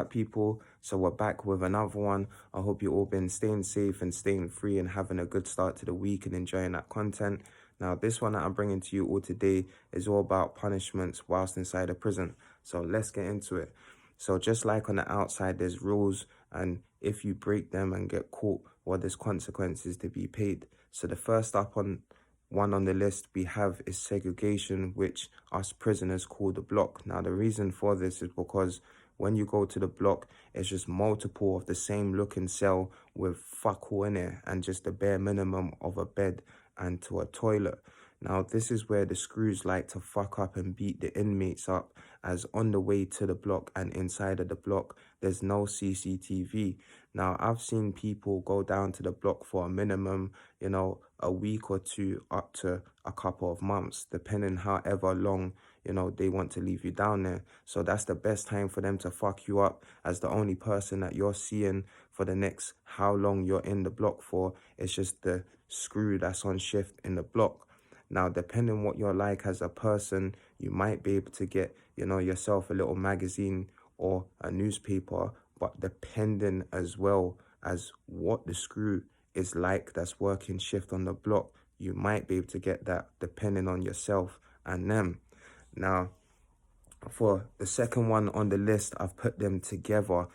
People, so we're back with another one. I hope you all been staying safe and staying free and having a good start to the week and enjoying that content. Now, this one that I'm bringing to you all today is all about punishments whilst inside a prison. So let's get into it. So just like on the outside, there's rules, and if you break them and get caught, well, there's consequences to be paid. So the first up on the list we have is segregation, which us prisoners call the block. Now, the reason for this is because when you go to the block, it's just multiple of the same looking cell with fuck all in it and just the bare minimum of a bed and to a toilet. Now, this is where the screws like to fuck up and beat the inmates up, as on the way to the block and inside of the block, there's no CCTV. Now, I've seen people go down to the block for a minimum, a week or two up to a couple of months, depending however long, they want to leave you down there. So that's the best time for them to fuck you up, as the only person that you're seeing for the next how long you're in the block for is just the screw that's on shift in the block. Now, depending what you're like as a person, you might be able to get, yourself a little magazine or a newspaper, but depending as well as what the screw is like that's working shift on the block, you might be able to get that depending on yourself and them. Now, for the second one on the list, I've put them together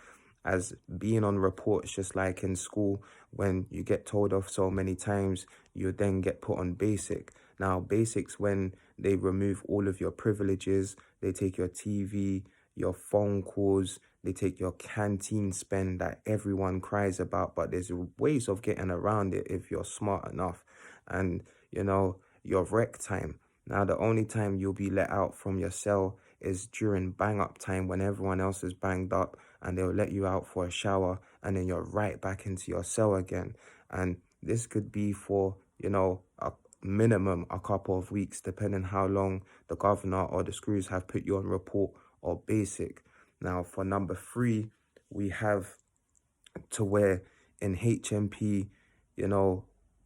as being on reports, just like in school, when you get told off so many times, you then get put on basic. Now, basics, when they remove all of your privileges, they take your TV, your phone calls, they take your canteen spend that everyone cries about, but there's ways of getting around it if you're smart enough. And, your rec time. Now, the only time you'll be let out from your cell is during bang up time when everyone else is banged up, and they'll let you out for a shower, and then you're right back into your cell again. And this could be for, a minimum a couple of weeks, depending how long the governor or the screws have put you on report or basic. Now, for number 3, we have to where in HMP,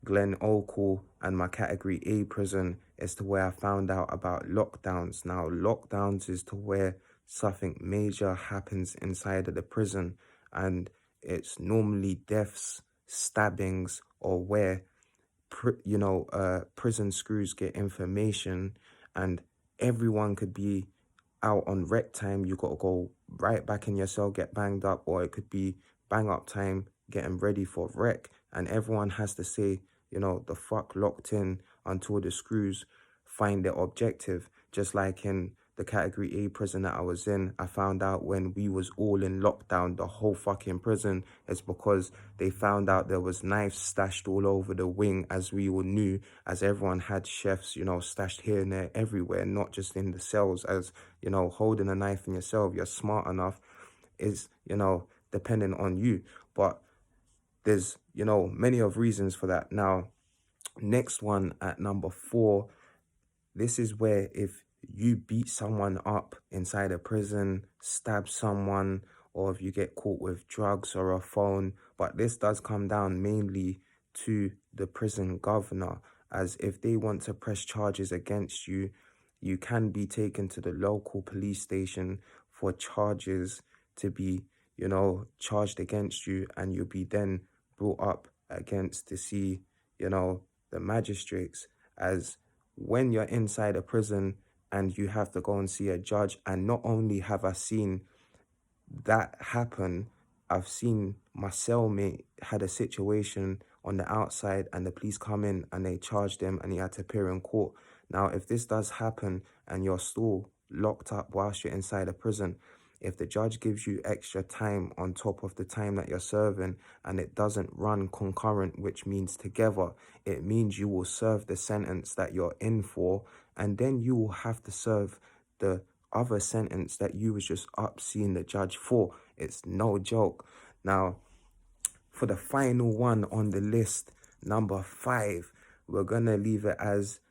Glen Oakle and my category A prison is to where I found out about lockdowns. Now, lockdowns is to where something major happens inside of the prison, and it's normally deaths, stabbings, or where prison screws get information, and everyone could be out on rec time. You got to go right back in your cell, get banged up, or it could be bang up time, getting ready for rec, and everyone has to say, the fuck locked in until the screws find their objective. Just like in the category A prison that I was in, I found out when we was all in lockdown, the whole fucking prison, is because they found out there was knives stashed all over the wing, as we all knew, as everyone had chefs, stashed here and there everywhere, not just in the cells. As, holding a knife in yourself, you're smart enough, is, depending on you. But there's, many of reasons for that. Now, next one at number 4, this is where if you beat someone up inside a prison, stab someone, or if you get caught with drugs or a phone, but this does come down mainly to the prison governor, as if they want to press charges against you, you can be taken to the local police station for charges to be, charged against you, and you'll be then brought up against to see, the magistrates. As when you're inside a prison and you have to go and see a judge, and not only have I seen that happen, I've seen my cellmate had a situation on the outside and the police come in and they charged him and he had to appear in court. Now, if this does happen and you're still locked up whilst you're inside a prison, if the judge gives you extra time on top of the time that you're serving and it doesn't run concurrent, which means together, it means you will serve the sentence that you're in for, and then you will have to serve the other sentence that you was just up seeing the judge for. It's no joke. Now, for the final one on the list, number 5, we're gonna leave it as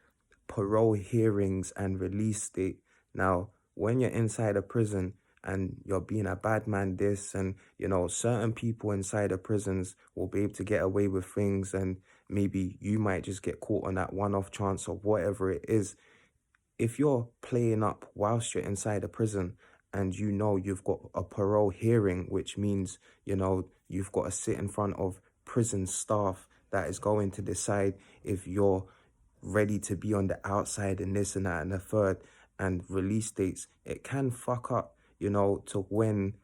parole hearings and release date. Now, when you're inside a prison and you're being a bad man, and certain people inside the prisons will be able to get away with things, and maybe you might just get caught on that one-off chance or whatever it is. If you're playing up whilst you're inside a prison and you know you've got a parole hearing, which means, you know, you've got to sit in front of prison staff that is going to decide if you're ready to be on the outside and this and that and the third, and release dates, it can fuck up, you know, to when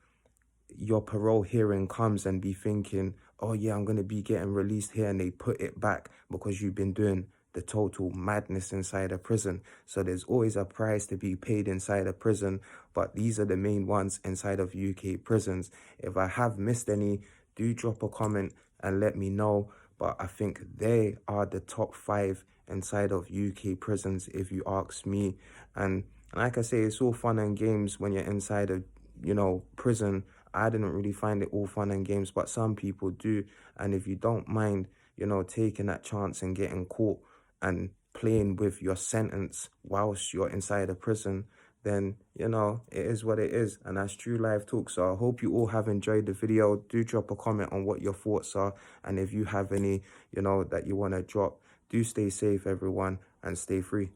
your parole hearing comes and be thinking, oh yeah, I'm going to be getting released here, and they put it back because you've been doing the total madness inside a prison. So there's always a price to be paid inside a prison, but these are the main ones inside of UK prisons. If I have missed any, do drop a comment and let me know, but I think they are the top 5 inside of UK prisons, if you ask me. And like I say, it's all fun and games when you're inside a, you know, prison. I didn't really find it all fun and games, but some people do. And if you don't mind, you know, taking that chance and getting caught and playing with your sentence whilst you're inside a prison, then, you know, it is what it is. And that's true life talk. So I hope you all have enjoyed the video. Do drop a comment on what your thoughts are. And if you have any, you know, that you want to drop, do stay safe, everyone, and stay free.